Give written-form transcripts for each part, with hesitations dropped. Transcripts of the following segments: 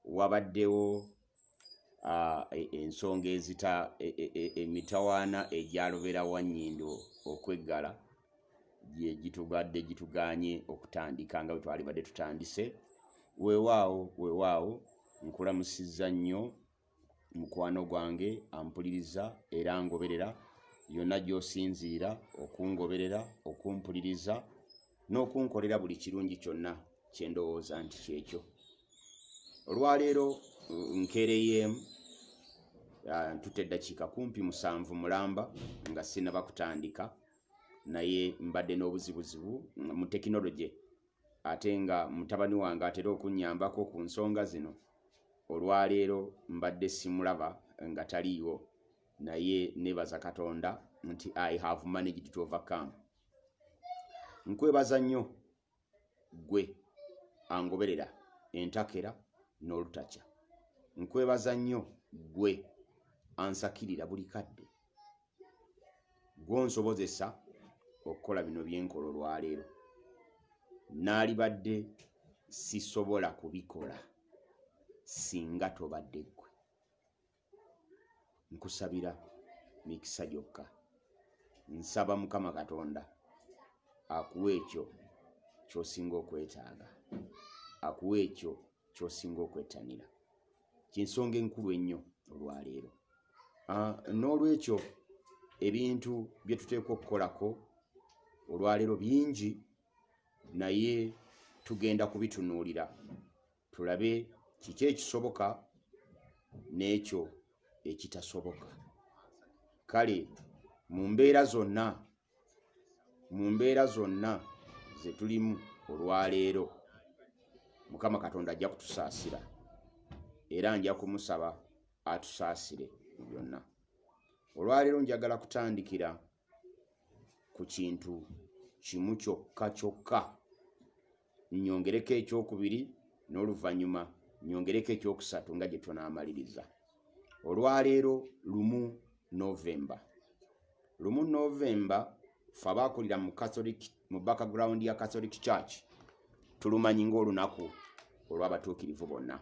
wabaddewo ensonga ezita emitawaana egyalobera Wannyindo okweggala gye gituganye okutandika nga bwe twali badde tutandise. Weewaawo nkulamusizza nnyo mukwano gwange ampuliriza era ngoberera yonna gy'osinziira okungoberera okumpuliriza n'okunkolera buli kirungi kyonna kye ndowooza nti kyekyo. Olwaleero nkeereyeemu ntute eddakiika kumpi 7 mulamba nga sinnaba kutandika, naye mbadde n'obuzibuzibu mu tekinologi ate nga mutabani wange atera okunnyambako ku nsonga zino. Olwaleero mbadde simulaba nga taliiwo, naye nebaza Katonda nti I have managed to overcome. Nkwebaza nnyo gwe angoberera entakera n'olutakya. Nkwebaza nnyo gwe ansakirira buli kadde, gw'onsobozesa okukola bino byenkola olwaleero. Naalibadde sisobola kubikola singa tobadde ggwe. Nkusabira mikisa gyokka. Nsaba Mukama Katonda akuwa ekyo ky'osinga okwetaaga, akuwa ekyo ky'osinga okwettanira. Kinsonga enkulu ennyo olwaleero. N'olwekyo ebintu bye tuteekwa okukolako olwaleero bingi, naye tugenda kubitunuulira tulabe kiki ekisoboka n'ekyo ekitasoboka. Kale mu mbeera zonna ze tulimu olwaleero, Mukama Katonda ajja kutusaasira era nja kumusaba atusaasire mu byonna. Olwaleero njagala kutandikira ku kintu kimu kyokka, nnyongereko ekyokubiri n'oluvannyuma nnyongereko ekyokusatu nga gye tunaamaliriza. Olwaleero 1 November. 1 November ffe abaakulira mu background ya Catholic Church tulumanyi ng'olunaku olw'abatuukirivu bonna.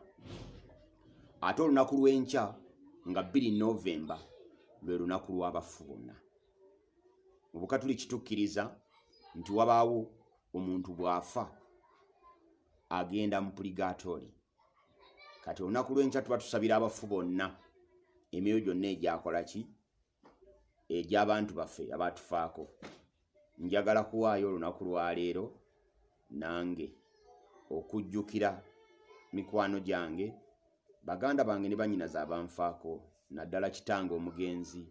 Ate olunaku lw'enkya nga 2 November lwe lunaku lw'abafu bonna. Mu Bukatuliki tukkiriza nti wabaawo omuntu bw'afa agenda mu purgatory. Kati olunaku lw'enkya tuba tusabira abafu bonna, emyoyo gyonna egyakola ki? Egy'abantu baffe abaatufaako. Njagala kuwaayo olunaku lwa leero nange okujjukira mikwano gyange, baganda bange ne bannyinaze abanfaako, naddala kitange omugenzi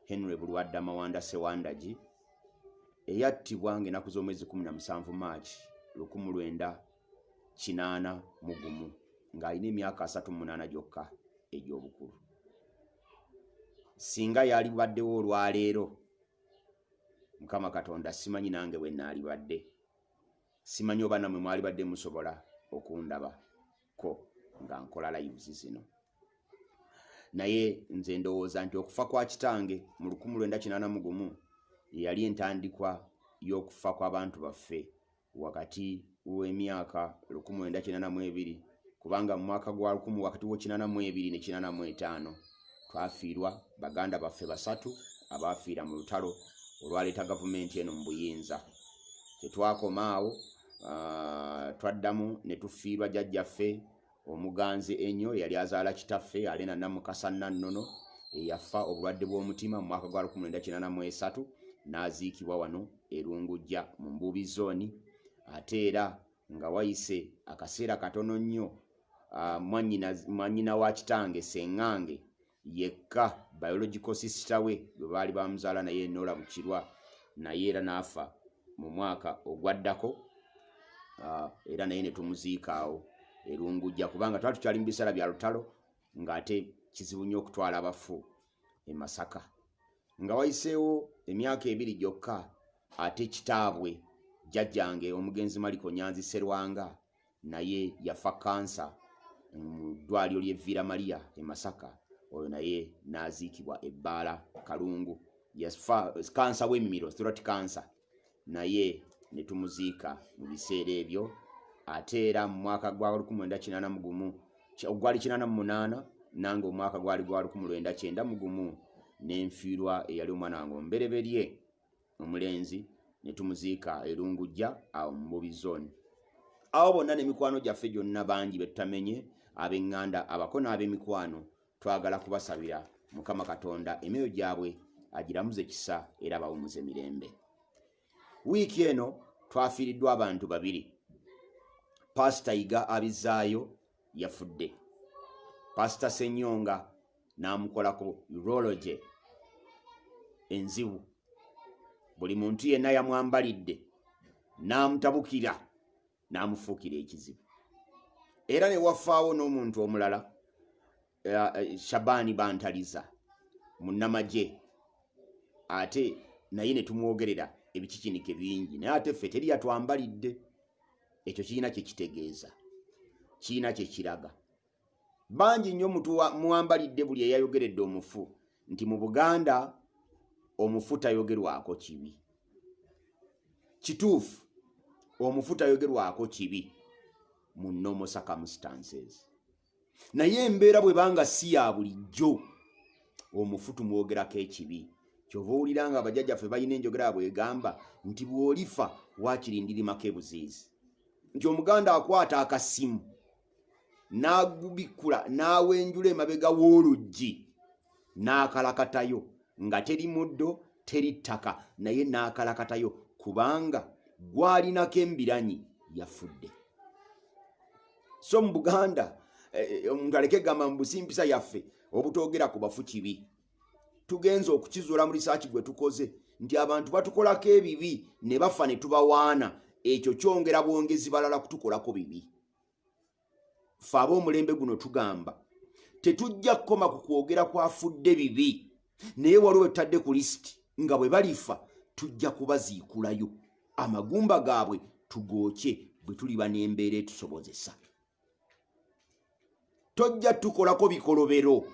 Henry Bulwadda Mawanda Sewandagi eyattibwa ng'ennaku z'omwezi 17 March 1981 ng'alina emyaka 38 gyokka egy'obukulu. Singa yalibaddewo olwaleero, Mukama Katonda simanyi nange bwe naalibadde. Simanyi oba nammwe mwalibadde musobola okundabako nga nkola lives zino. Naye nze ndowooza nti okufa kwa kitange mu 1981 yali entandikwa y'okufa kw'abantu baffe wakati w'emyaka 1982, kubanga mu mwaka gwa 1982 ne 1985 twafiirwa baganda baffe 3 abaafiira mu lutalo olwaleeta gavumenti eno mu buyinza. Tetwakoma awo, twaddamu ne tufiirwa jjajjaffe omuganzi ennyo yali azaala kitaffe Alena Namukasa Nannono eyafa obulwadde bw'omutima mu mwaka gwa 1983 n'aziikibwa wano e Lungujja mu Mbuubi Zone. Ate era nga wayise akaseera katono nnyo, mwannyina wa kitange Ssengange yekka biological sister we gwe baali bamuzaala naye Nora Bukirwa, naye era n'afa mu mwaka ogwaddako, era naye ne tumuziika awo e Lungujja kubanga twali tukyali mu biseera bya lutalo ng'ate kizibu nnyo okutwala abafu e Masaka. Nga wayiseewo emyaka 2 gyokka, ate kitaabwe jjajjange omugenzi Maliko Nyanzi Sserwanga naye yafa kansa mu ddwaliro ly'e Villa Maria e Masaka. Oyo naye n'aziikibwa Ebbaala Kalungu. Yafa kansa w'emmiro, throat cancer, naye ne tumuziika mu biseera ebyo. Ate era mu mwaka gwa 1981 gwali 88 nange omwaka gwali 1991 nenfiirwa eyali omwana wange ombereberye omulenzi ne tumuziika erungujja awo mu Bubi zone. Awo bonna n'emikwano gyaffe gyonna bangi betutamenye ab'eŋŋanda abako n'ab'emikwano twagala kubasabira Mukama Katonda emyoyo gyabwe agiramuze kisa era bawumuze mirembe. Wiiki eno twafiiriddwa abantu babiri. Pastor Iga Abizaayo yafudde. Pastor Senyonga n'amukolako urology enzibu. Buli muntu yenna yamwambalidde n'amutabukira n'amufuukira ekizibu. Era ne wafaawo n'omuntu omulala Shabani Bantaliza munnamagye ate naye ne tumwogerera ebikikinike bingi naye ate ffe teri yatwambalidde. Ekyo kiina kye kitegeeza, kiina kye kiraga. Bangi nnyo muwambalidde buli eyayogeredde omufu nti mu Buganda omufu tayogerwako kibi. Kituufu, omufu tayogerwako kibi mu normal circumstances. Naye embeera bwe banga si ya bulijjo omufu tumwogerako ekibi. Kyova owulira nga abajjajjaffe balina enjogera bwegamba nti bw'olifa wakirindirimako ebuziizi. Nti Omuganda akwata akasimu n'agubikula n'awenjula emabega w'oluggi n'akalakatayo nga teri muddo teri ttaka naye n'akalakatayo kubanga gwalinako embiranyi yafudde. So mu Buganda omuntu aleke gamba mu busimpisa yaffe obutogera ku bafu kibi. Tugenza okukizuula mu risaaki gwe tukoze nti abantu batukolako ebibi ne bafa ne tubawaana. Ekyo kyongera bwongezi balala kutukolako bibi. Ffe ab'omulembe guno tugamba tetujja kukoma ku kwogera kwafudde bibi naye waliwo betutadde ku lisiti nga bwe balifa tujja kubaziikulayo amagumba gaabwe tugooke bwe tuliba n'embeera etusobozesa. Tojja tukolako bikolobero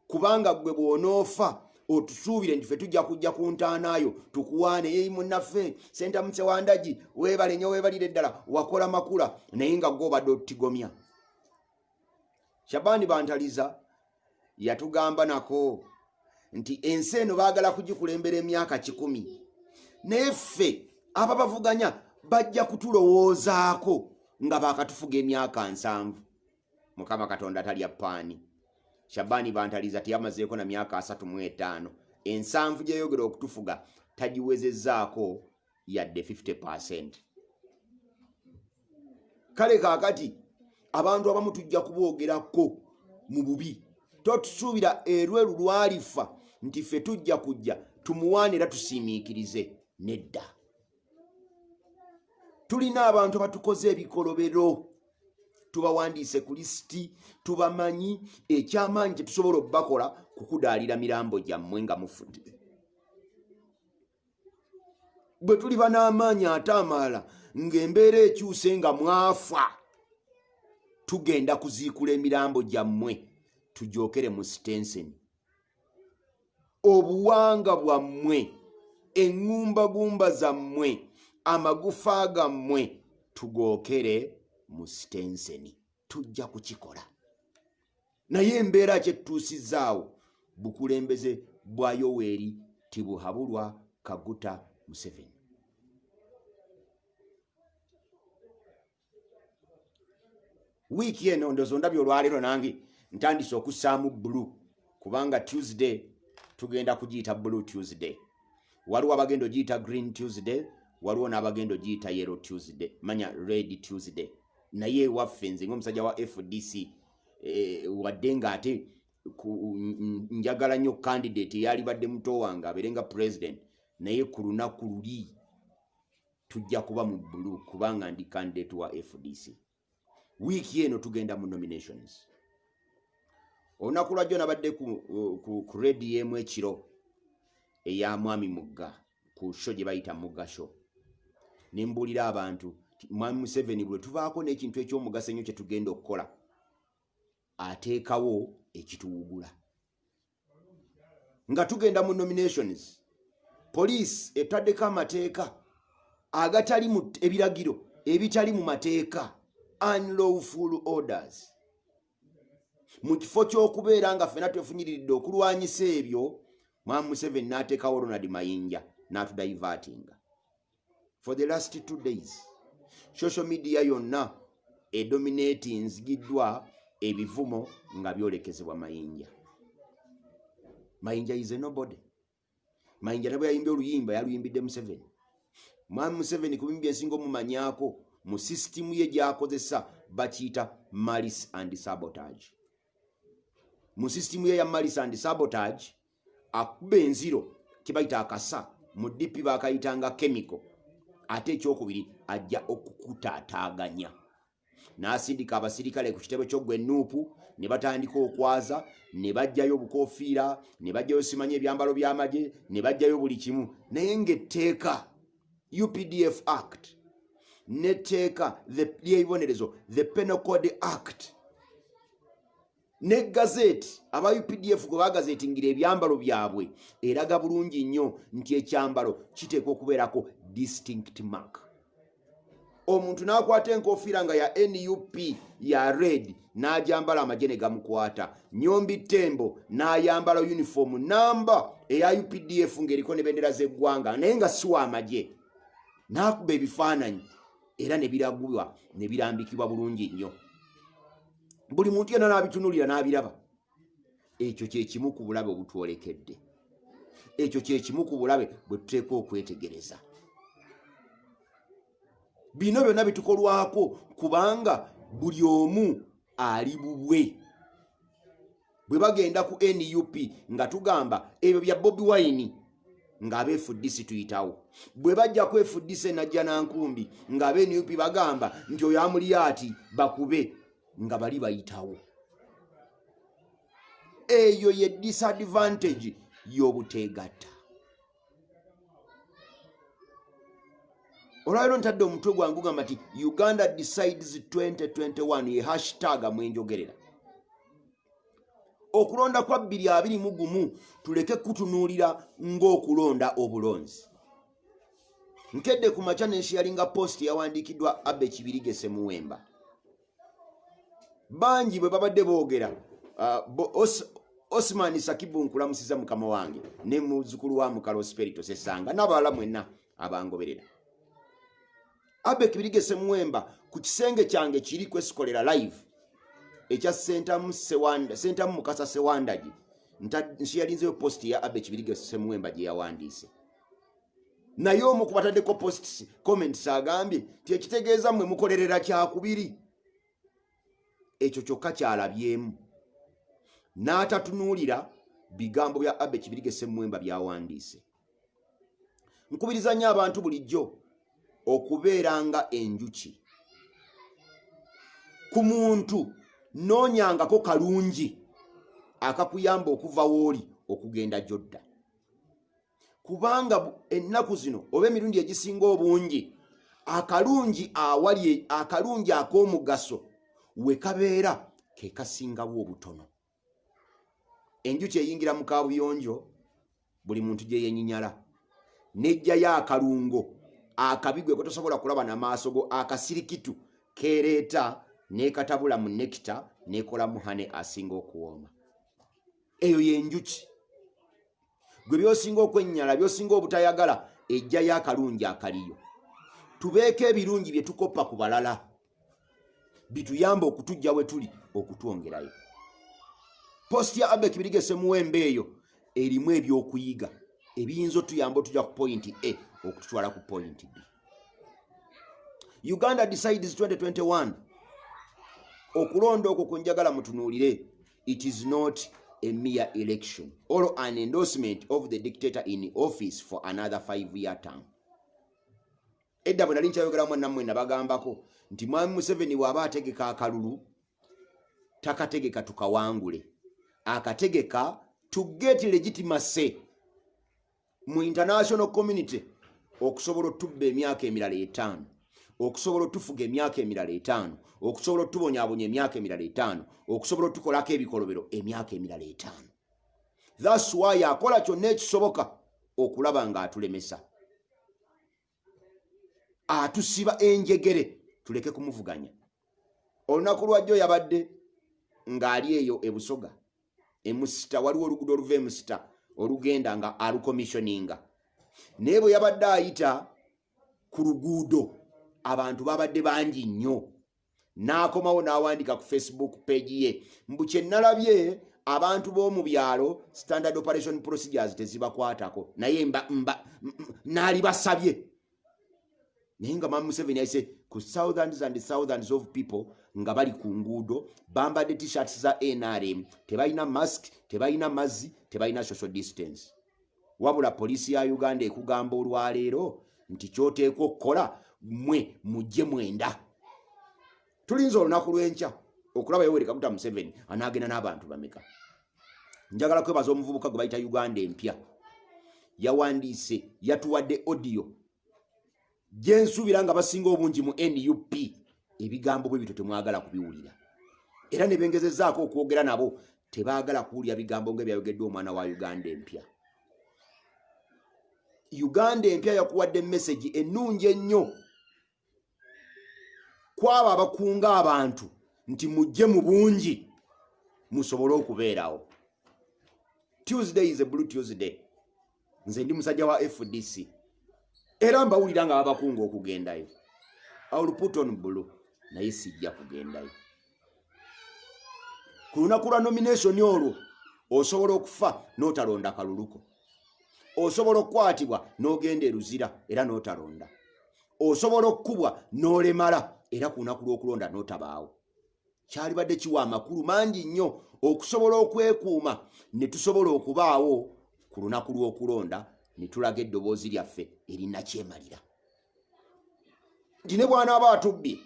kubanga gwe bw'onoofa otusuubire nti ffe tujja kujja ku ntaanaayo tukuwaane yeyi munnaffe Sentamutse Wandagi weebale nnyo weebalire ddala wakola makula naye nga gwe obadde otutigomya. Shabani Bantaliza yatugamba nako nti ensi eno baagala kugikulembera emyaka 10 naye ffe ababavuganya bajja kutulowoozaako nga baakatufuga emyaka 7. Mukama Katonda talya paani. Shabani Bantaliza tiyamazeeko na myaka 35. Ensanvu gye yogera okutufuga tagiwezezzaako yadde 50%. Kale kaakati abantu abamu tujja kuboogerako mu bubi. Totusuubira erweru lwalifa nti ffe tujja kujja tumuwaanira tusiimiikirize. Nedda. Tulina abantu abatukoze ebikolobero. Tubawandiise ku lisiti, tubamanyi ekyamaanyi kye tusobola okubakola kukudaalira mirambo gyammwe nga mufudde. Bwe tuliba n'amaanyi ate amalala ng'embeera ekyuse nga mwafa tugenda kuziikula emirambo gyammwe tujookere mu sitenseni. Obuwanga bwammwe, eŋŋumbagumba zammwe, amagufa gammwe tugookere mu sitenseni. Tujja kukikola. Naye embeera kyetutuusizaawo bukulembeze bwa Yoweri Tibuhaburwa Kaguta Museveni. Wiiki eno ndozo ndabye olwaleero nange ntandise okussaamu bbulu kubanga Tuesday tugenda kugiyita Blue Tuesday. Waliwo abagenda ogiyita Green Tuesday, waliwo n'abagenda ogiyita Yellow Tuesday, manya Red Tuesday. Naye waffe nze ng'omusajja wa FDC wadde ng'ate njagala nnyo candidate eyali badde muto wange abeerenga president naye ku lunaku luli tujja kuba mu blue kubanga ndi candidate wa FDC. Wiiki eno tugenda mu nominations. Olunaku lwajjo nabadde ku radio emu ekiro eya Mwami Mugga ku show gye bayita Mugga Show. Nimbuulira abantu Mwami Museveni bwe tubaako n'ekintu eky'omugaso ennyo kye tugenda okukola ateekawo ekituwugula. Nga tugenda mu nominations, police etaddeko amateeka agatali mu ebiragiro ebitali mu mateeka, unlawful orders. mu kifo ky'okubeera nga ffenna twefunyiriridde okulwanyisa ebyo Mwami Museveni n'ateekawo Ronald Mayinja n'atudivertinga. For the last 2 days social media yonna edominatinzigiddwa ebivumo nga byolekezebwa Mayinja. Mayinja is a nobody. Mayinja nabwe yayimba oluyimba yaluyimbidde Museveni. Mwami Museveni ku bimbi ensinga omumanyaako mu system ye gy'akozesa bakiyita malice and sabotage. Mu system ye ya malice and sabotage akuba enziro kibayita akasa mu DP bakayitanga chemical ate ekyokubiri ajja okukutaataaganya n'asindika abasirikale ku kitebe ky'oggwe Nuupu ne batandika okwaza ne bajjayo obukofiira ne bajjayo simanye ebyambalo by'amagye ne bajjayo buli kimu naye ng'etteeka UPDF Act netteeka ly'ebibonerezo the Penal Code Act ne gazeti aba UPDF gwe bagazetingira ebyambalo byabwe eraga bulungi nnyo nti ekyambalo kiteekwa okubeerako distinct mark. Omuntu n'akwata enkofiira nga ya NUP ya red n'ajambala amagye ne gamukwata. Nyombi Tembo n'ayambala uniform namba eya UPDF ng'eriko ne bendera z'eggwanga naye nga si w'amagye. N'akuba ebifaananyi era ne biragulwa ne birambikibwa bulungi nnyo. Buli muntu yenna n'abitunulira n'abiraba. Ekyo kye kimu ku bulabe obutwolekedde. Ekyo kye kimu ku bulabe bwe tuteekwa okwetegereza. Bino byonna bitukolwako kubanga buli omu ali bubwe. Bwe bagenda ku NUP nga tugamba ebyo bya Bobi Wine ng'abeefuddisi tuyitawo. Bwe bajja kwefuddise najja nankumbi ng'abe-NUP bagamba nti oyo Amuriati bakube nga bali bayitawo. Eyo ye disadvantage y'obuteegatta. Olwaliro ntadde omutwe gwangu gamba nti Uganda decides 2021 ye hashtag mwenjogerera. Okulonda kwa 2021 tuleke kutunuulira ng'okulonda obulonzi. Nkedde ku makya n'ensharinga post yawandiikiddwa Abe Kibirige Ssemuwemba. Bangi bwe babadde boogera Osman Sakibu nkulamusiza mukama wange ne muzzukulu wa Mukalo Spirito Sesanga n'abalala mwenna abangoberera. Abe Kibirige Ssemuwemba ku kisenge kyange kiri kwesikolera live ekya Senta Mukasa Sewandagi nsharinzeyo post ya Abe Kibirige Ssemuwemba gye yawandiise. Naye omu ku bataddeko posts comments agambye ti ekitegeeza mmwe mukolerera kyakubiri. Ekyo kyokka kyalabyemu n'atatunuulira bigambo bya Abe Kibirige Ssemuwemba byawandiise. Nkubiriza nnyo abantu bulijjo okubeeranga enjuki. Ku muntu noonyangako kalungi akakuyamba okuva w'oli okugenda gy'odda. Kubanga ennaku zino oba emirundi egisinga obungi akalungi awali akalungi ak'omugaso we kabeera ke kasingawo obutono. Enjuki eyingira mu kaabuyonjo buli muntu gye yenyinyala nejjayo akalungo akabigwe ko tosobola kulaba n'amaaso go akasirikitu kereeta n'ekatabula mu nekita n'ekola muhane asinga okuwooma. Eyo y'enjuki. Gwe byosinga okwennyala byosinga obutayagala ejjayo akalungi akaliyo. Tubeeko ebirungi bye tukoppa ku balala bituyamba okutujja we tuli okutwongerayo. Post ya Abe Kibirige Ssemuwemba eyo erimu ebyokuyiga ebiyinza otuyamba otujja ku point A okututwala ku point B. Uganda decides 2021 okulonda okwo kunjagala mutunuulire. It is not a mere election or an endorsement of the dictator in office for another 5-year term. Edda bwe nali nkyayogera mwannammwe nabagambako nti Mwami Museveni bw'aba ategeka akalulu takategeka tukawangule. Akategeka to get legitimacy mu international community okusobola otubba emyaka emirala 5, okusobola otufuga emyaka emirala 5, okusobola otubonyaabonya emyaka emirala 5, okusobola otukolako ebikolobero emyaka emirala 5. That's why akola kyonna ekisoboka okulaba nga atulemesa. Atusiba enjegere tuleke kumuvuganya. Olunaku lwajjo yabadde ng'ali eyo ebusoga emusita waliwo oluguudo oluva emusita olugenda nga alukomissioninga naye bwe yabadde ayita ku luguudo abantu babadde bangi nnyo n'akomawo n'awandika ku Facebook page ye mbu kye nalabye abantu b'omu byalo standard operation procedures tezibakwatako naye n'ali basabye naye nga Mama Museveni ayise ku thousands and thousands of people nga bali ku nguudo bambadde t-shirts za NRM tebalina mask tebalina mazzi tebalina social distance wabula poliisi ya Uganda ekugamba olwaleero nti kyoteekwa okukola mwe mujje mwenda tulinza olunaku lw'enkya okulaba Yoweri Kaguta Museveni anaagenda n'abantu bameka njagala kwebaza omuvubuka gwe bayita Uganda empya yawandiise yatuwadde audio gyensuubira nga basinga obungi mu NUP ebigambo bwe bito temwagala kubiwulira era ne bengezezaako okwogera nabo tebaagala kuwulira bigambo ng'ebyayogeddwa omwana wa Uganda empya. Uganda empya yakuwadde message ennungi ennyo kwabo abakunga abantu nti mujje mu bungi musobole okubeerawo. Tuesday is a blue Tuesday. Nze ndi musajja wa FDC. Era mbawulira nga babakunga okugendayo. I will put on blue naye sijja kugendayo. Ku lunaku lwa nomination olwo osobola okufa n'otalonda kaluluko. Osobola okukwatibwa n'ogenda eruzira era n'otalonda. Osobola okukubwa n'olemala era ku lunaku lw'okulonda n'otabaawo. Kyalibadde kiwa amakulu mangi nnyo okusobola okwekuuma ne tusobola okubaawo ku lunaku lw'okulonda ne tulaga eddoboozi lyaffe erinnakyemalira. Ndine bw'anaaba atubbye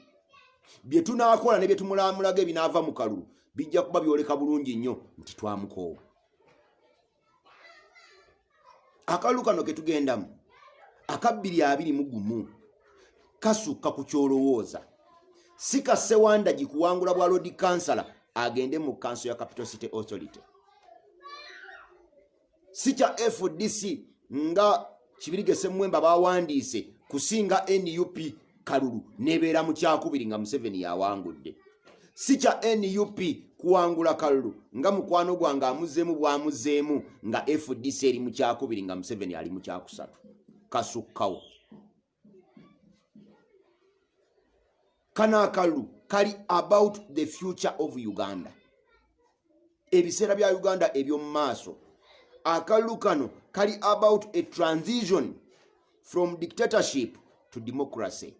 bye tunaakola ne bye tumulamulaga ebinaava mu kalulu bijja kuba byoleka bulungi nnyo nti twamukoowa. Akalulu kano ke tugendamu aka 2021 kasukka ku kyolowooza. Si Kasewanda gikuwangula bwa Lord Councillor agende mu Council ya Capital City Authority. Si kya FDC nga Kibirigese Mwemba bawandiise kusinga NUP kalulu nebeera mu kyakubiri nga Museveni yawangudde. Si kya NUP kuwangula kalulu nga mukwano gwange amuzeemu bwamuzeemu nga FDC eri mu kyakubiri nga Museveni ali mu kyakusatu. Kasukkawo. Kana kalulu kali about the future of Uganda. Ebiseera bya Uganda eby'omu maaso. Akalulu kano kali about a transition from dictatorship to democracy.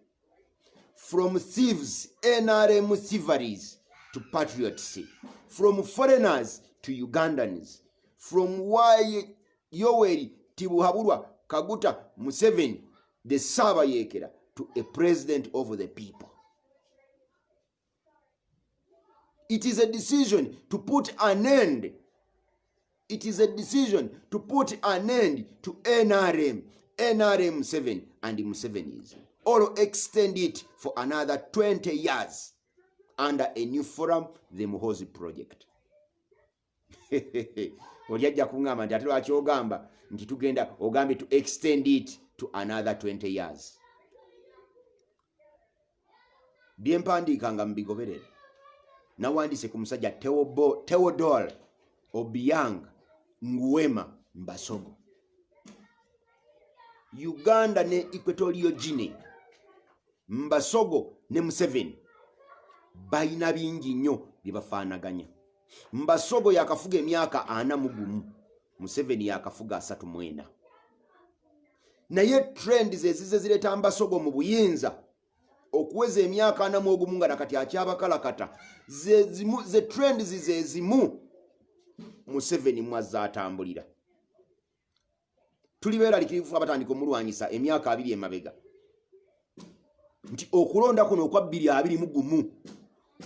From thieves, NRM thieveries, to patriots. From foreigners to Ugandans. From Yoweri Tibuhaburwa Kaguta Museveni, the Sabayekera, to a president of the people. It is a decision to put an end. It is a decision to put an end to NRM, NRM 7 and Musevenis. Or extend it for another 20 years under a new forum, the Muhoozi Project. Olyajja kungamba nti ate lwaki ogamba nti tugenda ogambe to extend it to another 20 years. Byempandiika nga mbigoberere. Nawandise ku musajja Theodore Obiang Nguema Mbasogo. Uganda ne Equatorial Guinea, Mbasogo ne Museveni bayina bingi nnyo byebafaanaganya. Mbasogo yakafuga emyaka 41, Museveni yakafuga 34. Naye trend zezize zireta Mbasogo mu buyinza okuweza emyaka 41 nga nakati akyabakalakata ze trend zizezimu Museveni mwazza atambulira. Tulibeera likirifu abatandika omulwanyisa emyaka 2 emabega nti okulonda kuno okwa 2021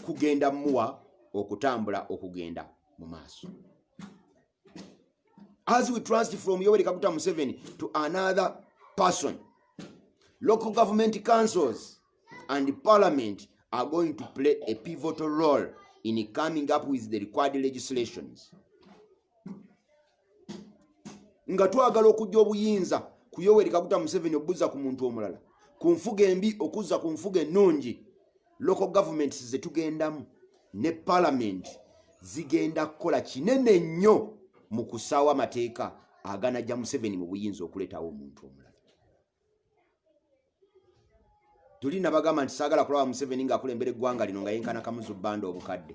kugenda muwa okutambula okugenda mu maaso. As we transit from Yoweri Kaguta Museveni to another person, local government councils and parliament are going to play a pivotal role in coming up with the required legislations. Nga twagala okujja obuyinza ku Yoweri Kaguta Museveni obuza ku muntu omulala ku nfuga embi okuzza ku nfuga ennungi. Local governments ze tugendamu ne parliament zigenda kukola kinene nnyo mu kusaawa amateeka aganajja Museveni mu buyinza okuleetawo omuntu omulala. Tuli nabagamba nti saagala kulaba Museveni ng'akulembera eggwanga lino nga yenkana Kamuzu Banda obukadde.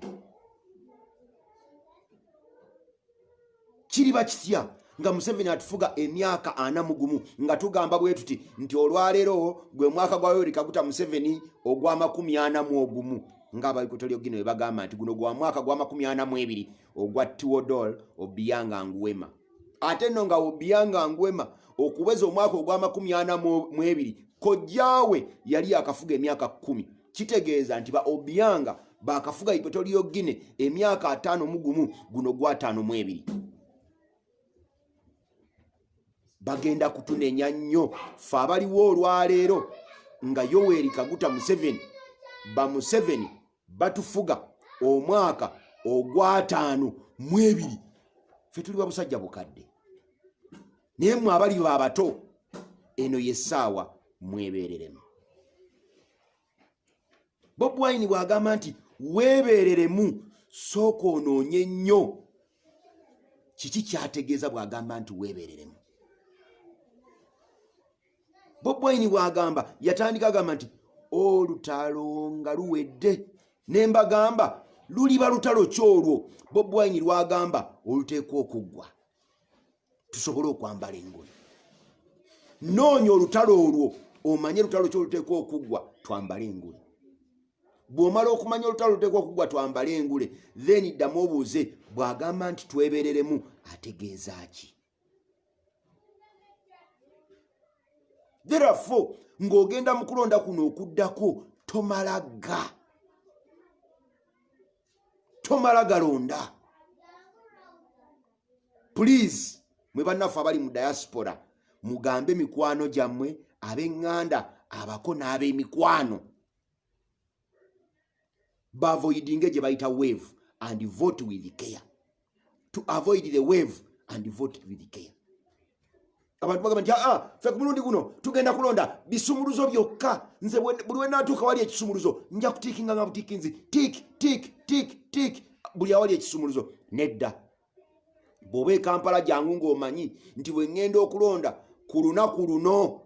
Kiriba kitya nga Museveni atufuga emyaka 41 nga tugamba bwe tuti nti olwaleero gwe mwaka gwa Yoweri Kaguta Museveni ogwa 41 ng'abaikutelyo gino bagamba nti guno gwa mwaka gwa 42 ogwa Theodore Obiang Nguema. Ate nno nga Obiang Nguema okuweza omwaka ogwa 42 kojjaawe yali akafuga emyaka 10. Kitegeeza nti ba Obiang bakafuga Equatorial Guinea emyaka 51 guno gwa 52. Bagenda kutunenya nnyo ffe abaliwo olwaleero nga Yoweri Kaguta Museveni ba Museveni batufuga omwaka ogwa 52. Ffe tuli babusajja bukadde. Naye mmwe abali abato eno yessaawa mwebeereremu. Bobi Wine bw'agamba nti weebeereremu sooka onoonye nnyo. Kiki kyategeeza bw'agamba nti weebeereremu? Bobi Wine bw'agamba yatandika agamba nti olutalo nga luwedde ne mbagamba luliba lutalo kyolwo. Bobi Wine lwagamba oluteekwa okuggwa tusobole okwambala engoye. Noonya olutalo olwo omanye lutalo kyoluteekwa okuggwa twambale engoye. Bw'omala okumanya olutalo luteekwa okuggwa twambale engule then ddamu obuuze bw'agamba nti twebeereremu ategeeza ki? Therefore ng'ogenda mu kulonda kuno okuddako tomala galonda. Please mwe bannaffe abali mu diaspora mugambe mikwano gyammwe ab'eŋŋanda abako n'ab'emikwano bavoidinge gye bayita wave and vote with care. To avoid the wave and vote with care. Abantu bagamba nti ffe ku mulundi guno tugenda kulonda bisumuluzo byokka. Nze buli we naatuuka wali ekisumuluzo nja kutiikinga nga butiikinzi tik buli awali ekisumuluzo. Nedda. Bw'oba e Kampala jangu ng'omanyi nti bwe ŋŋenda okulonda ku lunaku luno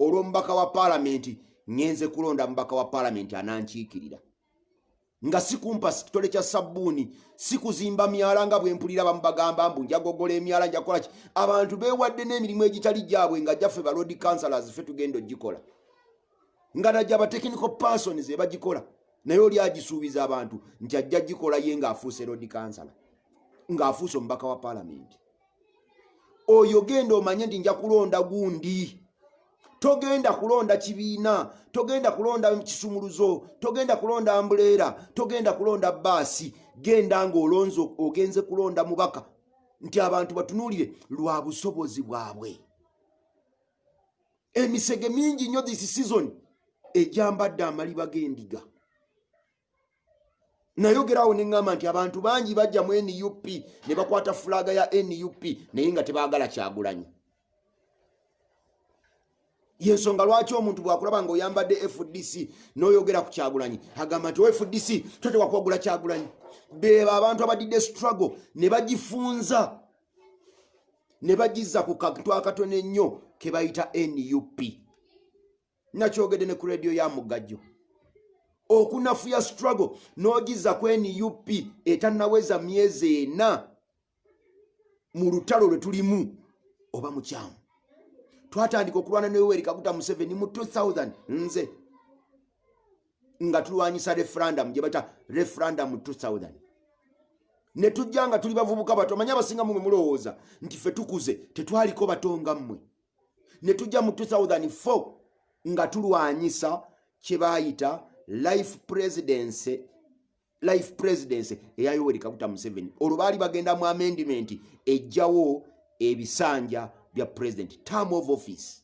olw'omubaka wa paalamenti ŋŋenze kulonda mubaka wa paalamenti anankiikirira. Nga sikumpa kitole kya sabbuuni sikuzimba myala nga bwe mpulira bamu bagamba mbu nja gogola emyala nja kukola ki. Abantu beewadde n'emirimu egitali gyabwe nga jjaffe ba road councillors ffe tugenda ogikola. Nga najja ba technical persons bagikola. Naye oli agisuubiza abantu nti ajja gikola ye ng'afuuse road councillor. Ng'afuuse omubaka wa paalamenti. Oyo genda omanye nti nja kulonda gundi. Togenda kulonda kibiina, togenda kulonda kisumuluzo, togenda kulonda ambuleera, togenda kulonda baasi. Genda ng'olonzo ogenze kulonda mubaka nti abantu batunuulire lwa busobozi bwabwe. Emisege mingi nnyo this season ejambadde amaliba g'endiga. Nayogerawo ne ŋŋamba nti abantu bangi bajja mu NUP ne bakwata fulaga ya NUP naye nga tebaagala Kyagulanyi. Yensonga lwaki omuntu bwakulaba ng'oyambadde FDC n'oyogera ku Kyagulanyi agamba nti FDC toteekwa kwagula Kyagulanyi. Beeba abantu abadidde struggle ne bagifunza ne bagizza ku kantu akatono ennyo ke bayita NUP. Nakyogedde ne ku radio ya Mugajjo. Okunafuya struggle n'ogizza ku NUP etannaweza myezi 4 mu lutalo lwe tulimu oba mukyamu. Twatandika okulwana ne Yoweri Kaguta Museveni mu 2000 nze nga tulwanyisa referendum gye bata referendum 2000. Ne tujja nga tuli bavubuka bato manya abasinga mwe mulowooza nti ffe tukuze tetwaliko batonga mmwe. Ne tujja mu 2004 nga tulwanyisa kye baayita life presidency eya Yoweri Kaguta Museveni. Olwo baali bagenda mu amendment ejjawo ebisanja bya president term of office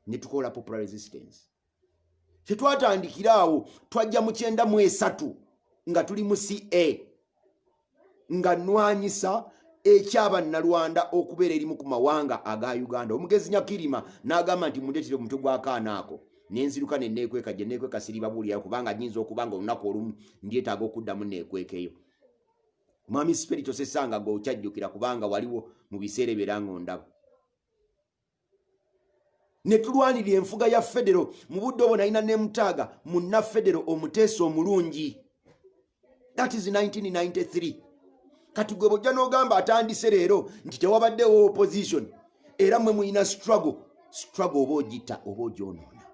ne tukola popular resistance. Tetwatandikira awo twajja mu 93 nga tuli mu CA nga nwanyisa ekyaba Nalwanda okubeera erimu ku mawanga aga Uganda. Omugezi Nyakirima n'agamba nti mundetire omutwe gw'akaana ako nenziruka ne neekweka gye neekweka siriba buulira kubanga nyinza okubanga olunaku olumu ndyetaaga okuddamu neekwekeyo. Mwami Spirito sesanga go okyajjukira kubanga waliwo mu biseera biranga ondaba. Ne tulwanira enfuga ya federo mu budde obwo nalina ne Mutaaga munna federo omuteesa omulungi. That is 1993. Kati gwe bojja n'ogamba atandise leero nti tewabaddewo opposition era mwe muyina struggle oba ogita oba ogyonoona.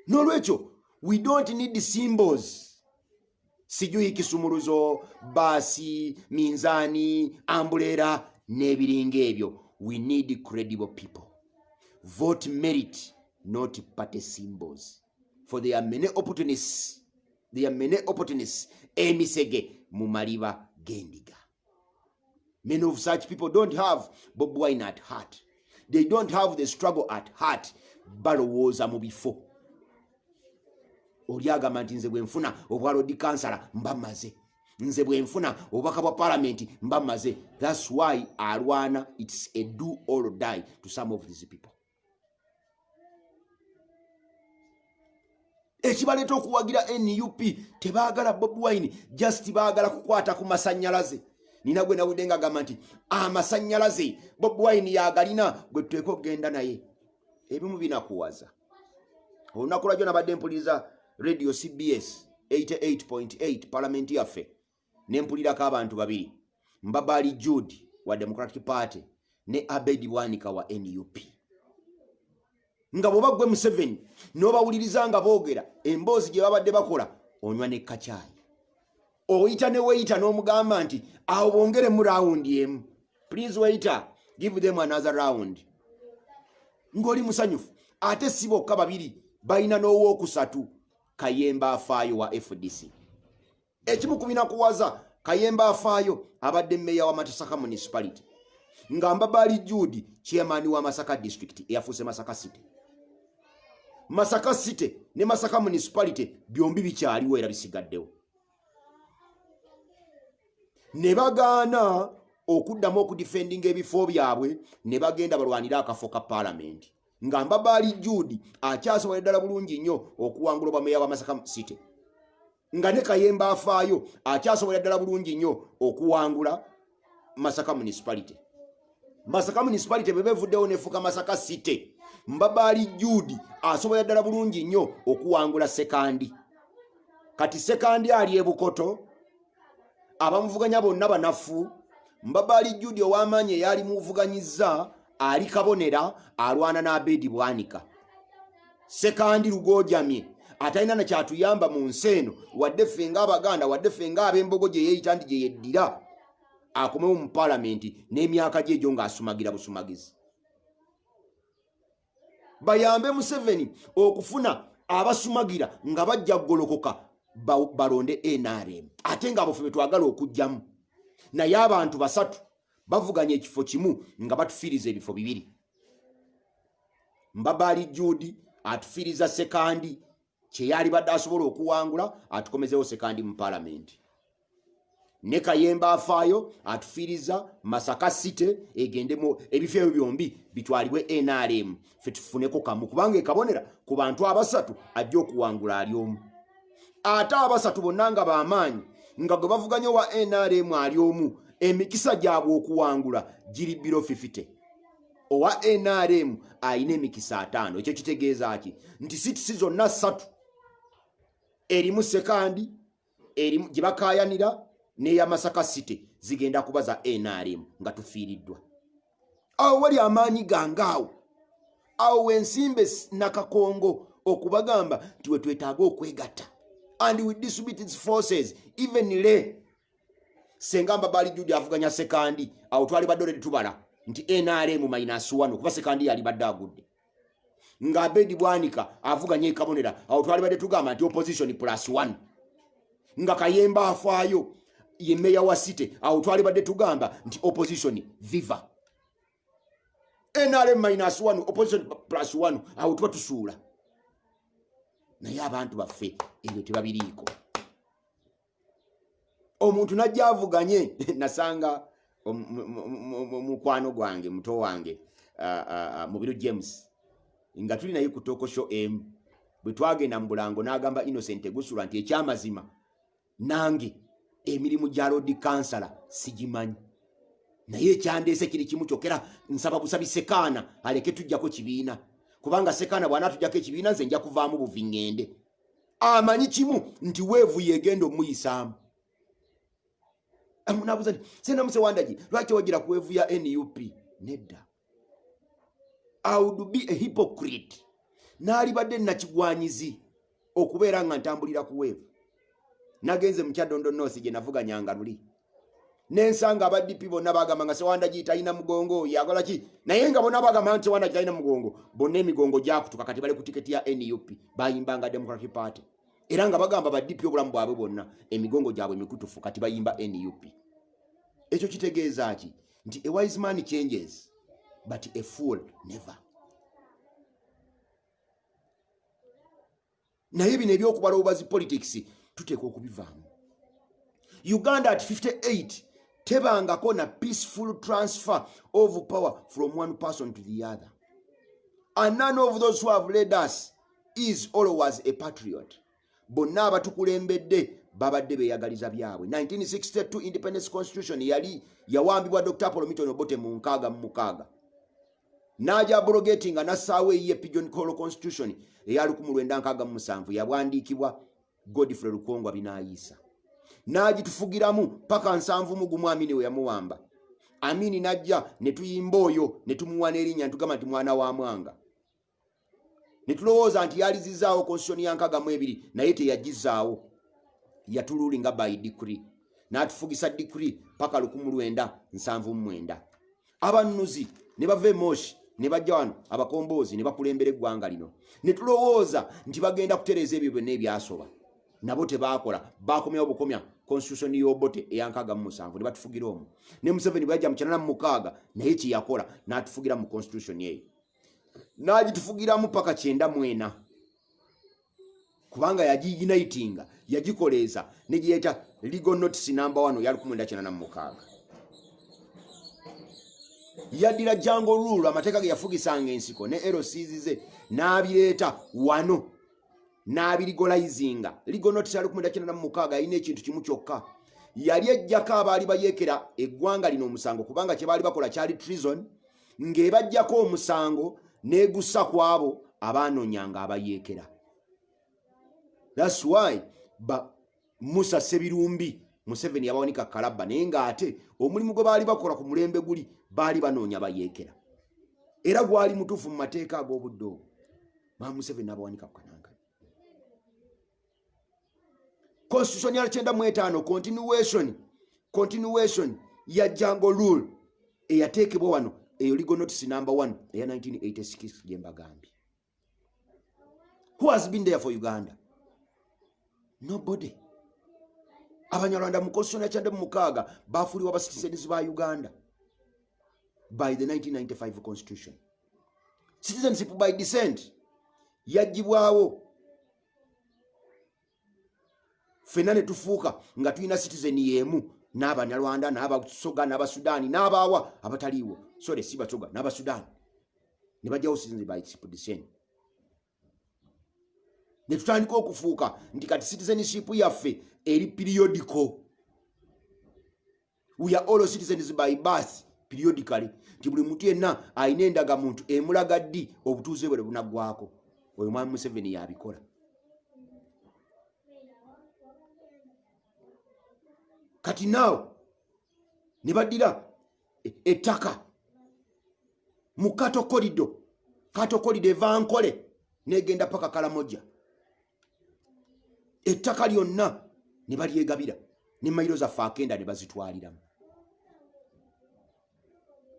N'olwekyo we don't need symbols. Sijui kisumuluzo, basi, minzani, ambulera n'ebiringa ebyo. We need credible people. Vote merit, not party symbols. For there are many opportunists. Emisege mumaliba gendiga. Many of such people don't have Bob Wine at heart. They don't have the struggle at heart. Balowooza mu bifo. Oliagamba nti nze bwe nfuna obwalodi kansala mba maze. Nze bwe nfuna obubaka bwa parliament mba maze. That's why alwana, it's a do or die to some of these people. Ekibaleeta okuwagira NUP tebaagala Bob Wine, just baagala kukwata ku masannyalaze. Nina gwe nawudde nga gamba nti amasannyalaze Bob Wine yagalina gwe tuteeka okugenda naye. Ebimu binakuwaza. Olunaku lwajjo nabadde mpuliriza radio CBS 88.8 parliament yaffe ne mpulirako abantu babiri, Mbabali Jude wa Democratic Party ne Abedi Bwanika wa NUP. Nga bwe bagwe Museveni n'obawuliriza nga boogera emboozi gye babadde bakola onywa ne kacaayi. Oyita ne weeyita n'omugamba nti awo bongeremu rawundi emu. Please waiter, give them another round. Ng'oli musanyufu. Ate si bokka babiri balina n'owookusatu, Kayemba Afaayo wa FDC. Ekimu ku binakuwaza, Kayemba Afaayo abadde mmeeya wa Masaka Municipality. Nga Mbabali Jude chairman wa Masaka District eyafuuse Masaka City. Masaka City ne Masaka Municipality byombi bikyaliwo era bisigaddewo. Ne bagaana okuddamu okudifendinga ebifo byabwe ne bagenda balwanira akafo ka parliament. Nga Mbabali Jude akyasobola ddala bulungi nnyo okuwangula obwameeya wa Masaka City. Nga ne Kayemba Afaayo akyasobola ddala bulungi nnyo okuwangula Masaka Municipality. Masaka Municipality bebevuddewo nefuka Masaka City. Mbabali Jude asobola ddala bulungi nnyo okuwangula sekandi. Kati sekandi ali ebukoto, abamuvuganya bonna banafu. Mbabali Jude ow'amaanyi eyali muvuganyizza ali kabonera alwana na Abedi Bwanika. Sekandi lugojamye atalina na kyatuyamba mu nsi eno wadde ffe ng'Abaganda wadde ffe ng'ab'Embogo gye yeeyita nti gye yeddira akomewo mu palamenti n'emyaka gye egyo ng'asumagira busumagizi. Bayambe Museveni okufuna abasumagira nga bajja golokoka balonde NRM. Ate nga abaffe twagala okujjamu. Naye abantu basatu bavuganya ekifo kimu nga batufiiriza ebifo bibiri. Mbabali Jude atufiiriza sekandi kye yali badde asobola okuwangula atukomezeewo sekandi mu palamenti. Ne Kayemba Afaayo atufiiriza Masaka City egendemu ebifo ebyo byombi bitwalibwe NRM ffe tufuneko kamu kubanga ekabonera ku bantu abasatu ajja okuwangula ali omu. Ate abasatu bonna nga b'amaanyi nga gwe bavuganya wa NRM ali omu, emikisa gyabwe okuwangula giri biro 50. Owa NRM ayina emikisa 5. Ekyo kitegeeza ki? Nti sitisi zonna 3 erimu sekandi erimu gye bakaayanira n'eya Masaka City zigenda kubaza NRM nga tufiiriddwa. Awo wali amaanyi gangaawo. Awo wensimbe nakakongo okubagamba nti we twetaaga okwegatta. And we distribute its forces evenly. Senga Mbabali Jude avuganya sekandi awo twali badde tubala nti NRM -1 kuba sekandi yali badde agudde. Nga Abedi Bwanika avuganya ekabonera awo twali badde tugamba nti opposition +1. Nga Kayemba Afaayo ye meya wa City awo twali badde tugamba nti opposition viva. NRM -1 opposition +1 awo tuba tusuula. Naye abantu baffe ebyo tebabiriiko. Omuntu najja avuganye nasanga mukwano gwange muto wange Mubiru James nga tuli naye ku Toko Show bwe twagenda mu Bulango n'agamba Innocent Gusula nti ekyamazima nange emirimu gya road kansala sigimanyi naye ekyandeese kiri kimu kyokera nsaba busabi Sekaana aleke tujjako kibiina kubanga Sekaana bw'anaatujjako ekibiina nze nja kuvaamu buvi ŋŋende amanyi kimu nti weevu yegenda omuyisaamu amunabuza nti Sennamuse Wandagi lwaki wagira ku weevu ya NUP nedda I would be a hypocrite naalibadde nakigwanyizi okubeera nga ntambulira ku weevu nagenze mu Kyadondo North gye navuganyanga luli nensanga abaddipi bonna bagamba nga Sewandagi talina mugongo yakola ki naye nga bonna bagamba nti Sewandagi talina mugongo bonna emigongo gyakutuka kati bali ku tiketi ya NUP bayimbanga Democratic Party era nga bagamba baddipi obulamu bwabwe bonna emigongo gyabwe mikutufu kati bayimba NUP ekyo kitegeeza ki nti a wise man changes but a fool never naye bino ebyokubala obubazi politics tuteeka okubivaamu Uganda at 58 tebangako na peaceful transfer of power from one person to the other and none of those who have led us is always a patriot bonna abatukulembedde babadde beeyagaliza byabwe 1962 independence constitution yali yawambibwa Dr. Apollo Milton Obote mu 6 n'aja abrogating n'assaawo eyiye Pigeon Call constitution eya 1967 yawandiikibwa Godfrey Lukongwa Binaayisa n'agitufugiramu paka 71 Amini we yamuwamba Amini najja ne tuyimba oyo ne tumuwa n'erinnya ntugamba nti mwana wa Mwanga ne tulowooza nti yalizizaawo constitution ya 62 naye teyagizaawo yatululinga by decree n'atufugisa decree paka 1979 abanuzi ne bave Moshi ne bajja wano abakombozi ne bakulembera eggwanga lino ne tulowooza nti bagenda kutereeza ebyo byonna ebyasoba nabo tebaakola bakomyawo bukomya constitution y'Obote eya 67 ne batufugira omwo ne Museveni bwajja mu 86 naye kye yakola n'atufugira mu constitution yeyo n'agitufugiramu paka 94 kubanga yagiignitinga yagikoleeza ne giyeta legal notice number 1 ya 1996 yaddira Jungle Rule amateeka ge yafugisanga ensiko ne LCZ ze n'abireeta wano n'abirigolizinga legal notice ya 1996 alina ekintu kimu kyokka yali ejjako abaali bayeekera eggwanga lino omusango kubanga kye baali bakola kyali treason ng'ebajjako omusango n'egussa ku abo abaanoonyanga abayeekera. That's why Musa Sebirumbi Museveni yabawanika kalabba naye ng'ate omulimu gwe baali bakola ku mulembe guli baali banoonya bayeekera era gwali mutuufu mu mateeka ag'obudde obwo Museveni n'abawanika ku kananga. Constitution ya 1995 continuation ya Jungle Rule eyateekebwa wano eyo legal notice number 1 eya 1986 gyembagambye. Who has been there for Uganda? Nobody. Abanyarwanda mu constitution ya 1996 bafuliwa ba citizens ba Uganda by the 1995 constitution. Citizenship by descent yajibwawo fenane tufuuka nga tulina citizen yemu n'Abanyarwanda n'Abasoga n'Abasudani n'Abawa abataliiwo sorry si Basoga n'Abasudani ne bajjawo citizen by descent. Ne tutandika okufuuka nti kati citizenship yaffe eri periodical. We are all citizens by birth periodically. Nti buli muntu yenna ayina endagamuntu emulaga ddi obutuuze bwe bunaggwako. Oyo Mwami Museveni yabikola. Kati naawe ne baddira ettaka mu Kato Corridor eva Nkole n'egenda paka Kalamoja. Ettaka lyonna ne balyegabira ne mayiro zaffe 9 ne bazitwaliramu.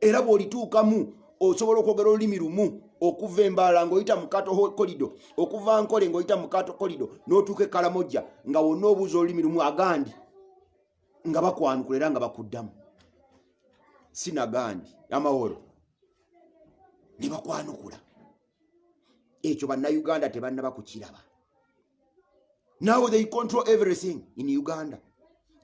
Era bw'olituukamu osobola okwogera olulimi lumu okuva Embaala ng'oyita mu Kato Corridor okuva Nkole ng'oyita mu Kato Corridor n'otuuka e Kalamoja nga wonna obuuza olulimi lumu agandi nga bakwanukula era nga bakuddamu. Sinagandi amahoro ne bakwanukula. Ekyo bannayuganda tebannaba kukiraba. Now they control everything in Uganda.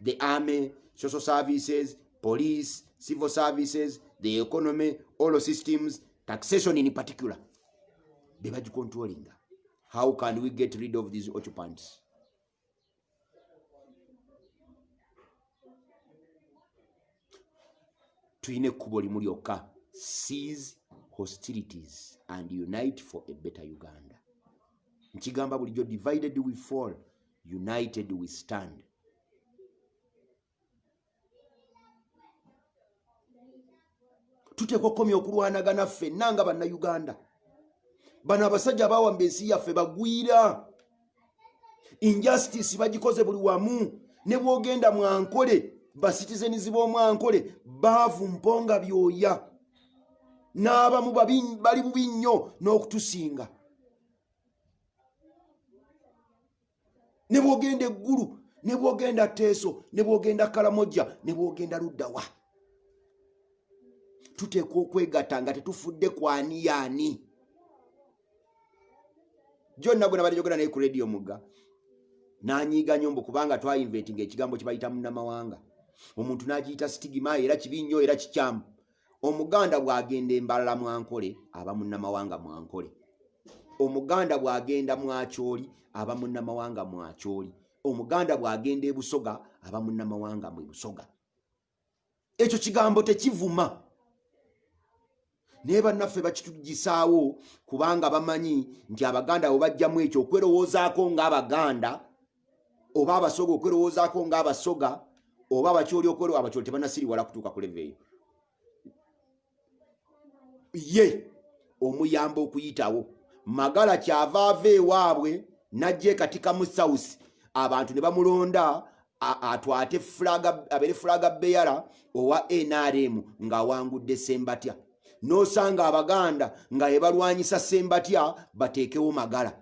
The army, social services, police, civil services, the economy, all systems, taxation in particular. They are controlling. How can we get rid of these occupants? tuyine ekkubo limu lyokka, cease hostilities and unite for a better Uganda. Nkigamba bulijjo, divided we fall, united we stand. Tuteekwa okukomya okulwanagana ffenna nga bannayuganda. Bano abasajja abawamba ensi yaffe bagwira. Injustice bagikoze buli wamu. Ne bwogenda Mwankole, basitizenizi b'Omwankole baavu mponga byoya. N'abamu bali bubi nnyo n'okutusinga. Ne bwogenda Eggulu, ne bwogenda Teeso, ne bwogenda Kalamoja, ne bwogenda Luddawa. Tuteekwa okwegatta nga tetufudde kwani yaani. Jonna gwe nabadde njogera naye ku radio Mugga n'anyiiga nnyo mbu kubanga twayinventinga ekigambo kye bayita munnamawanga. Omuntu n'agiyita stigma, era kibi nnyo era kikyamu. Omuganda bw'agenda Embalala Mwankole aba munnamawanga Mwankole. Omuganda bw'agenda Mwakyoli aba munnamawanga Mwakyoli. Omuganda bw'agenda e Busoga aba munnamawanga mu Busoga. Ekyo kigambo tekivuma. Naye bannaffe bakitugisaawo kubanga bamanyi nti Abaganda bwe bajjamu ekyo okwerowoozaako ng'Abaganda, oba Abasoga okwerowoozaako ng'Abasoga, oba Abakyoli Abakyoli tebannasiriwala kutuuka ku level eyo. Ye omuyamba okuyitawo. Magala kyava ava ewaabwe n'ajja Katika mu South, abantu ne bamulonda atwate abeere flag bearer owa NRM ng'awangudde Ssembatya. N'osanga Abaganda nga ebalwanyisa Ssembatya bateekewo Magala.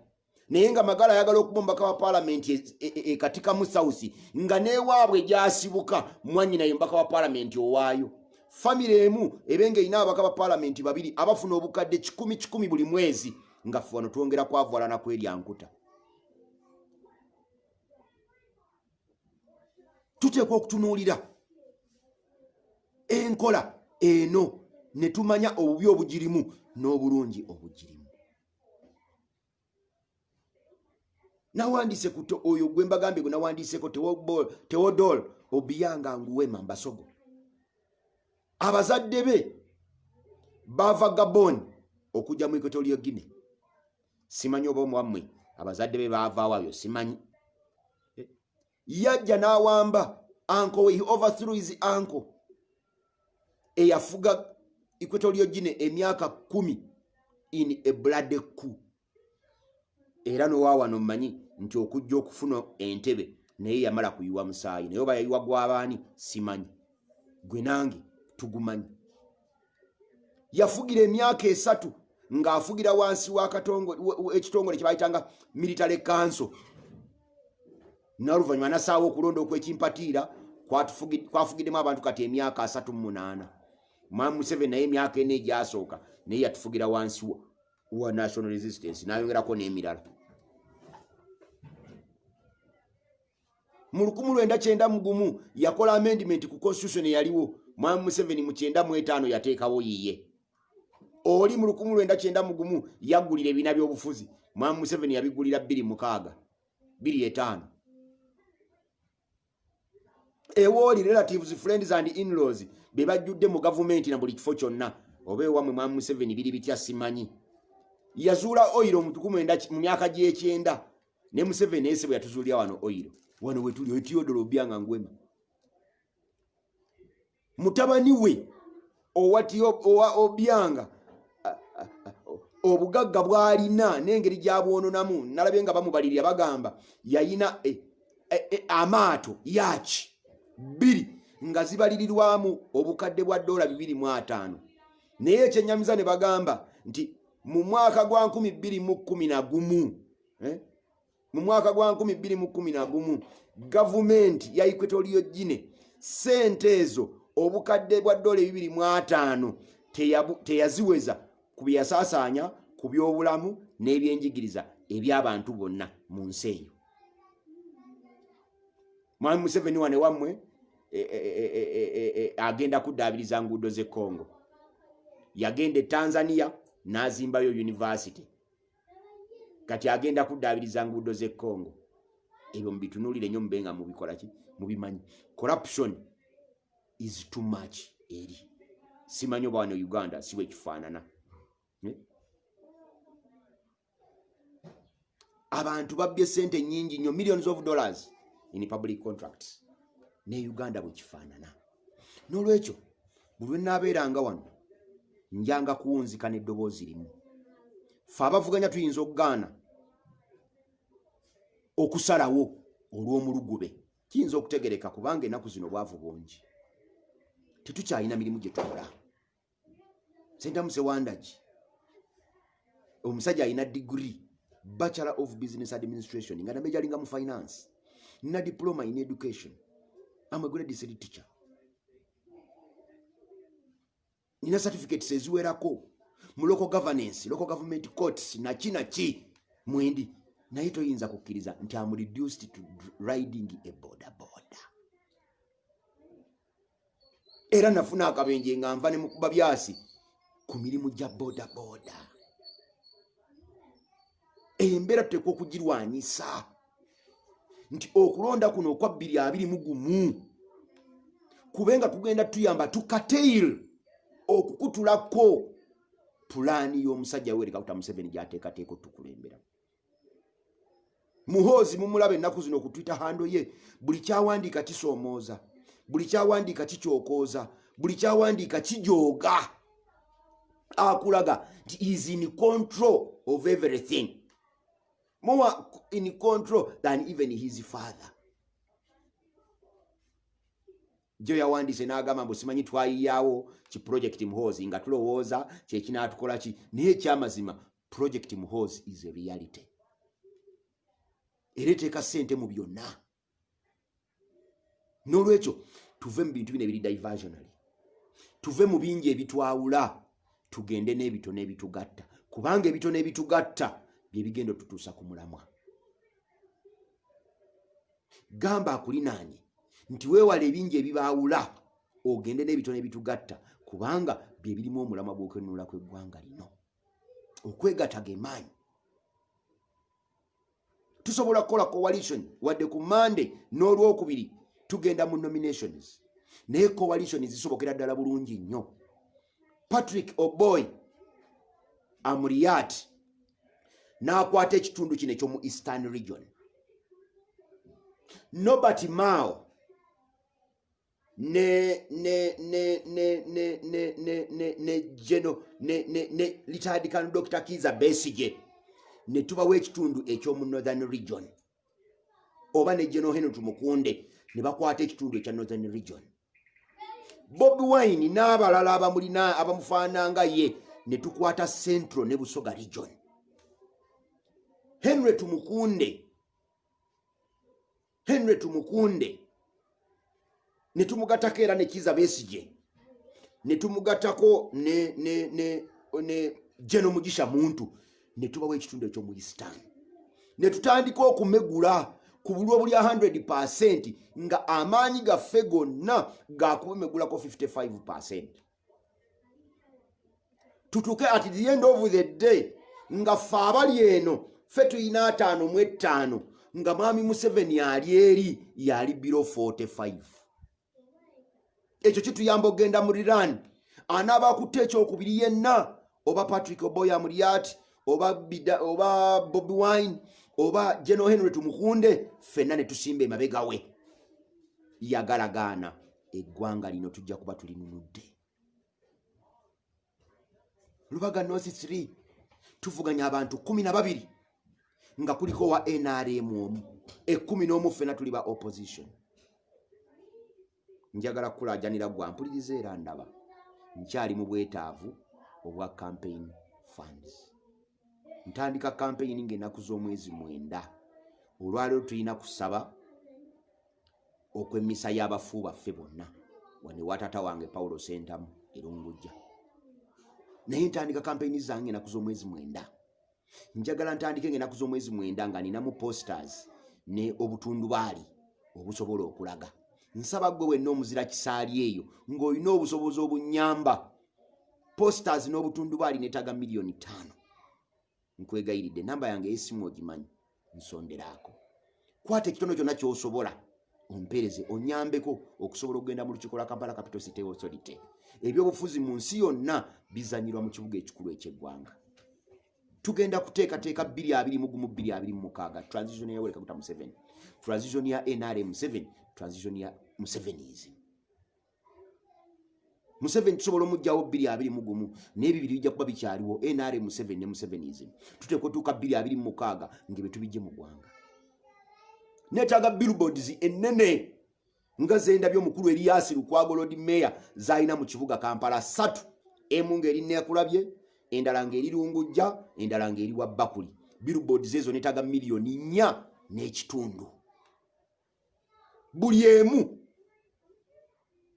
Naye nga Magala ayagala okuba omubaka wa paalamenti Katika mu South, nga n'ewaabwe gyasibuka mwannyina ye mubaka wa paalamenti owaayo. Family emu ebenga ina abaka ba paalamenti babiri abafuna obukadde 10 buli mwezi, nga ffe wano twongera kwavwalana kw'erya nkuta. Tuteekwa okutunuulira enkola eno ne tumanya obubi obugirimu n'obulungi obugirimu. Nawandiise kuto oyo gwe mbagambye gwe nawandiiseko Theodore Obianga Nguema Mbasogo. Abazadde be bava Gabon okujja mu Equatorial Guinea. Simanyi oba omwammwe abazadde be bava awayo, simanyi. Yajja n'awamba uncle, he overthrew his uncle eyafuga Equatorial Guinea emyaka 10 in a bloody coup. Era n'owawano mmanyi nti okujja okufuna entebe naye yamala kuyiwa musaayi, naye oba yayiwa gw'abaani simanyi. Gwe nange tugumanyi. Yafugira emyaka 3 ng'afugira wansi wa ekitongole kye bayitanga military council. N'oluvannyuma n'asaawa okulonda okwekimpatiira kwafugiddemu abantu kati emyaka 38. Mwami Museveni naye emyaka 4 egyasooka naye yatufugira wansi wa National Resistance n'ayongerako n'emirala. Mu 1991 yakola amendment ku constitution eyaliwo. Mwami Museveni mu 95 yateekawo yiye. Oli mu 1991 yaggulira ebibiina by'obufuzi. Mwami Museveni yabigulira 25. Ewoli relatives, friends and in-laws be bajjudde mu gavumenti na buli kifo kyonna. Oba ewamwe Mwami Museveni biri bitya simanyi. Yazuula oilo mu myaka gy'ekyenda. Ne Museveni ese bwe yatuzuulira wano oilo. Wano wetuli Theodore Obianga Nguema. Mutabani we owa Obianga obugagga bw'alina n'engeri gy'abwononamu, nalabye nga bamubalirira bagamba yayina amaato yaki 2 nga zibalirirwamu obukadde bwa $205. Naye ekyennyamiza ne bagamba nti mu mwaka gwa 2011 mu mwaka gwa 2011 gavumenti ya Equatorial Guinea sente ezo obukadde bwa $205 teyaziweza ku byasaasaanya ku byobulamu n'ebyenjigiriza eby'abantu bonna mu nsi eyo. Mwami Museveni wane wammwe agenda kuddaabiriza nguudo z'e Congo. Yagenda e Tanzania n'azimbayo university. Kati agenda kuddaabiriza nguudo z'e Congo. Ebyo mbitunuulire nnyo mbenga mubikola ki mubimanyi. Corruption is too much eri. simanyi oba wano Uganda siwe kifaanana. Abantu babbye sente nyingi nnyo, millions of dollars in public contracts. Ne Uganda bwe kifaanana. N'olwekyo buli lwe naabeeranga wano njanga kuwunzika n'eddoboozi limu. Ffe abavuganya tuyinza okugaana okusalawo olw'omulugube. Kiyinza okutegereka kubanga ennaku zino bwavu bungi. Tetukyalina mirimu gye tukola. Sentamu Sewandagi omusajja alina degree Bachelor of Business Administration nga namejalinga mu finance na diploma in education. I'm a grade 3 teacher. Nina certificates eziwerako mu local governance, local government courts na ki mwendi. Naye toyinza kukkiriza nti am reduced to riding a border. Era nafuna akabenje nga nva ne mukuba byasi ku mirimu gya border. Embeera tuteekwa okugirwanyisa nti okulonda kuno okwa 2021 kubenga kugenda tuyamba tukateil okukutulako pulaani y'omusajja Yoweri Kaguta Museveni gy'ateekateeka tukulembera. Muhoozi mumulabe ennaku zino ku Twitter handle ye, buli kyawandiika kisoomooza, buli kyawandiika kikyokooza, buli kyawandiika kijooga, akulaga nti is in control of everything, more in control than even his father. Jo yawandiise n'agamba mbu simanyi twayiyaawo ki project Muhoozi nga tulowooza kyekinatukola ki, naye ekyamazima project Muhoozi is a reality. Era eteeka ssente mu byonna. N'olwekyo tuve mu bintu bino ebiri diversionary, tuve mu bingi ebitwawula, tugende n'ebitono ebitugatta, kubanga ebitono ebitugatta bye bigenda otutuusa ku mulamwa. Gamba akulinaanye nti weewala ebingi ebibaawula ogende n'ebitono ebitugatta, kubanga bye birimu omulamwa gw'okwenunula kw'eggwanga lino. Okwegatta ge maanyi. Tusobola kukola coalition wadde ku Monday n'olwokubiri tugenda mu nominations, naye coalition zisobokera ddala bulungi nnyo. Patrick Oboy Amuriat n'akwata ekitundu kino ekyomu Eastern Region. Nobert Mao ne retired Colonel Dr. Kiza Besigye ne tubawa ekitundu ekyomu Northern Region, oba ne General Henry Tumukunde ne bakwata ekitundu ekya Northern Region. Bobi Wine n'abalala abamulina abamufaananga ye ne tukwata Central ne Busoga Region. Henry Tumukunde ne tumugatako era ne Kiza Besigye ne tumugatako ne General Mugisha Muntu ne tubawa ekitundu ekyomu Eastern. Ne tutandika okumegula ku bulwa buli 100% nga amaanyi gaffe gonna gakubimegulako 55%. Tutuke at the end of the day nga ffe abali eno ffe tuyina 5 nga Mwami Museveni ali eri yali below 45. Ekyo kituyamba ogenda mu Iran. Anaaba akutte ekyokubiri yenna, oba Patrick Oboy Amuriat, oba Bobi Wine, oba General Henry Tumukunde, ffenna ne tusimba emabega we. Yagalagaana eggwanga lino tujja kuba tulinunudde. Lubaga North 3 tuvuganya abantu 12 nga kuliko wa NRM omu, 11 ffenna tuli ba opposition. Njagala kulaajanira gwa mpuliriza era ndaba nkyali mu bwetaavu obwa campaign funds. Ntandika campaign ng'ennaku z'omwezi 9. Olwaleero tulina kusaba okwemmisa y'abafu baffe bonna wano wa taata wange Paulo Sentamu Erungujja. Naye ntandika campaign zange ennaku z'omwezi 9. Njagala ntandike ng'ennaku z'omwezi 9 nga ninamu posters ne obutundubaali obusobola okulaga. Nsaba gwe wenna omuzira kisaali eyo ng'olina obusobozi obunnyamba. Posters n'obutundubaali neetaaga $5 million. Nkwegayiridde namba yange y'essimu ogimanyi, nsonderaako. Kwata ekitono kyonna ky'osobola ompereze onyambeko okusobola okugenda mu lukiiko lwa Kampala Capital City Authority. Ebyobufuzi mu nsi yonna bizanyirwa mu kibuga ekikulu eky'eggwanga. Tugenda kuteekateeka 2021-2026 transition ya Yoweri Kaguta Museveni, transition ya NRM 7, transition ya Musevenism. Museveni tusobola omujjawo 2021 n'ebibiri bijja kuba bikyaliwo NRM 7 ne Musevenism. Tuteekwa tuuka 2026 ngebe tubijje mu ggwanga. Neetaaga billboards ennene nga zendabye omukulu Erias Lukwago Road Mayor zalina mu kibuga Kampala 3, emu ng'eri Neekulabye, endala ng'eri Lungujja, endala ng'eri Wabbakuli. Billboards ezo neetaaga $4.5 million. Buli emu.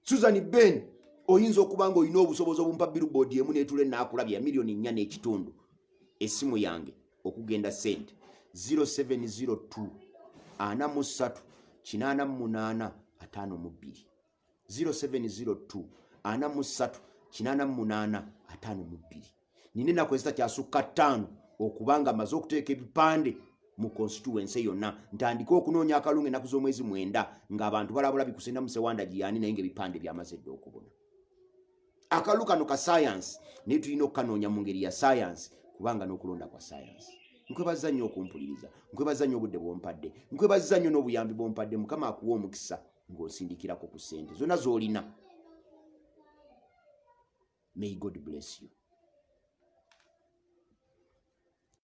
Susan Ben oyinza okuba nga olina obusobozi obumpa billboard emu n'etula Naakulabye $4.5 million. Essimu yange okugenda sente 0702 43 88 52 0702 43 88 52. Nine ennaku ezitakyasukka 5 okubanga maze okuteeka ebipande mu constituency yonna. Ntandika okunoonya akalungu ennaku z'omwezi 9 ng'abantu balabula bikusenda mu Sewanda Giani naye ng'ebipande byamaze dda okubona. Akalu kano ka science naye tulina okukanoonya mu ngeri ya science kubanga n'okulonda kwa science. Nkwebaza nnyo okumpuliriza, nkwebaza nnyo obudde bw'ompadde, nkwebaza nnyo n'obuyambi bw'ompadde. Mukama akuwa omukisa ng'osindikirako ku ssente zonna z'olina. May God bless you.